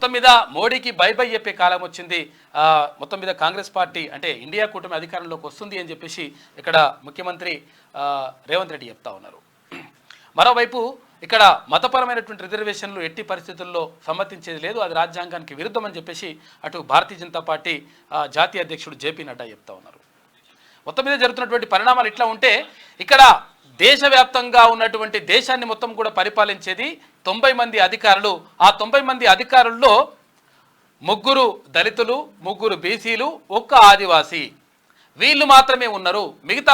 మొత్తం మీద మోడీకి బై బై చెప్పే కాలం వచ్చింది. మొత్తం మీద కాంగ్రెస్ పార్టీ అంటే ఇండియా కూటమి అధికారంలోకి వస్తుంది అని చెప్పేసి ఇక్కడ ముఖ్యమంత్రి రేవంత్ రెడ్డి చెప్తా ఉన్నారు. మరోవైపు ఇక్కడ మతపరమైనటువంటి రిజర్వేషన్లు ఎట్టి పరిస్థితుల్లో సమ్మతించేది లేదు, అది రాజ్యాంగానికి విరుద్ధం అని చెప్పేసి అటు భారతీయ జనతా పార్టీ జాతీయ అధ్యక్షుడు జేపీ నడ్డా చెప్తా ఉన్నారు. మొత్తం మీద జరుగుతున్నటువంటి పరిణామాలు ఇట్లా ఉంటే ఇక్కడ దేశవ్యాప్తంగా ఉన్నటువంటి దేశాన్ని మొత్తం కూడా పరిపాలించేది 90 మంది అధికారులు. ఆ 90 మంది అధికారుల్లో 3 దళితులు, 3 బీసీలు, 1 ఆదివాసీ, వీళ్ళు మాత్రమే ఉన్నారు. మిగతా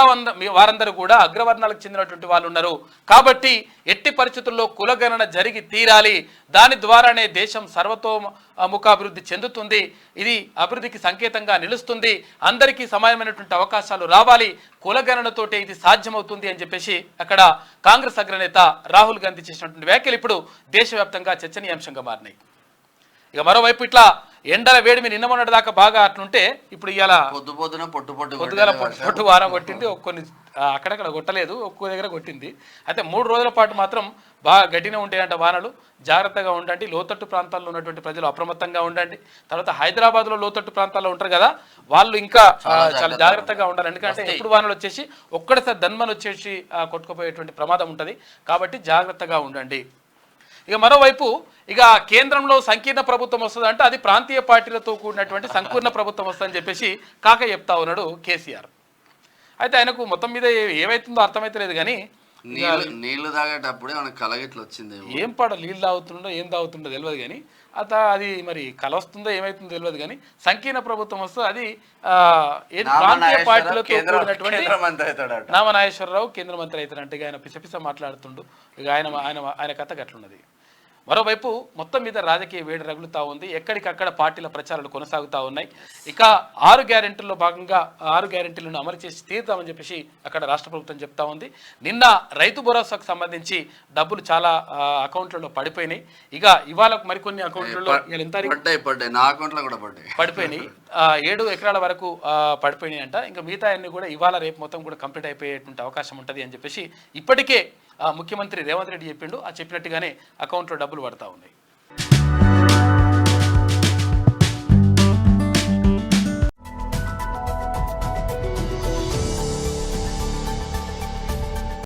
వారందరూ కూడా అగ్రవర్ణాలకు చెందినటువంటి వాళ్ళు ఉన్నారు. కాబట్టి ఎట్టి పరిస్థితుల్లో కులగణన జరిగి తీరాలి. దాని ద్వారానే దేశం సర్వతోముఖాభివృద్ధి చెందుతుంది. ఇది అభివృద్ధికి సంకేతంగా నిలుస్తుంది. అందరికీ సమానమైనటువంటి అవకాశాలు రావాలి. కులగణనతోటే ఇది సాధ్యమవుతుంది అని చెప్పేసి అక్కడ కాంగ్రెస్ అగ్రనేత రాహుల్ గాంధీ చేసినటువంటి వ్యాఖ్యలు ఇప్పుడు దేశవ్యాప్తంగా చర్చనీయాంశంగా మారినాయి. ఇక మరోవైపు ఇట్లా ఎండల వేడిమి నిన్న మొన్నటి దాకా బాగా అట్లుంటే ఇప్పుడు ఇవాళ పొద్దుగాల పొట్టు వారం కొట్టింది. కొన్ని అక్కడక్కడ కొట్టలేదు, ఒక్కో దగ్గర కొట్టింది. అయితే 3 రోజుల పాటు మాత్రం బాగా గట్టిగా ఉంటాయంట వానలు. జాగ్రత్తగా ఉండండి. లోతట్టు ప్రాంతాల్లో ఉన్నటువంటి ప్రజలు అప్రమత్తంగా ఉండండి. తర్వాత హైదరాబాద్లో లోతట్టు ప్రాంతాల్లో ఉంటారు కదా, వాళ్ళు ఇంకా చాలా జాగ్రత్తగా ఉండాలి. ఎందుకంటే ఎప్పుడు వానలు వచ్చేసి ఒక్కడిసారి ధన్మని వచ్చేసి కొట్టుకుపోయేటువంటి ప్రమాదం ఉంటుంది. కాబట్టి జాగ్రత్తగా ఉండండి. ఇక మరోవైపు ఇక కేంద్రంలో సంకీర్ణ ప్రభుత్వం వస్తుంది అంటే అది ప్రాంతీయ పార్టీలతో కూడినటువంటి సంకీర్ణ ప్రభుత్వం వస్తుందని చెప్పేసి కాక చెప్తా ఉన్నాడు కేసీఆర్. అయితే ఆయనకు మొత్తం మీద ఏమైతుందో అర్థమైతలేదు కానీ నీళ్లు తాగేటప్పుడే మనకు కలగిట్లు వచ్చింది. ఏం పాడ నీళ్ళు తాగుతుండో ఏం తాగుతుండో తెలియదు కానీ అది మరి కల వస్తుందో ఏమైతుందో తెలియదు కానీ సంకీర్ణ ప్రభుత్వం వస్తే అది ప్రాంతీయ పార్టీలతో కూడినటువంటి నామనాగేశ్వరరావు కేంద్ర మంత్రి అవుతారంటే ఆయన పిసపిస మాట్లాడుతుండు. ఇక ఆయన కథ గట్లున్నది. మరోవైపు మొత్తం మీద రాజకీయ వేడి రగులుతూ ఉంది. ఎక్కడికక్కడ పార్టీల ప్రచారాలు కొనసాగుతూ ఉన్నాయి. ఇక 6 గ్యారెంటీల్లో భాగంగా 6 గ్యారెంటీలను అమలు చేసి తీరుతామని చెప్పేసి అక్కడ రాష్ట్ర ప్రభుత్వం చెప్తా ఉంది. నిన్న రైతు భరోసాకు సంబంధించి డబ్బులు చాలా అకౌంట్లలో పడిపోయినాయి. ఇక ఇవాళ మరికొన్ని అకౌంట్లలో పడిపోయినాయి. 7 ఎకరాల వరకు పడిపోయినాయి అంట. ఇంకా మిగతా అన్ని కూడా ఇవాళ రేపు మొత్తం కూడా కంప్లీట్ అయిపోయేటువంటి అవకాశం ఉంటుంది అని చెప్పేసి ఇప్పటికే ముఖ్యమంత్రి రేవంత్ రెడ్డి చెప్పిండు. ఆ చెప్పినట్టుగానే అకౌంట్లో డబ్బులు పడతా ఉన్నాయి.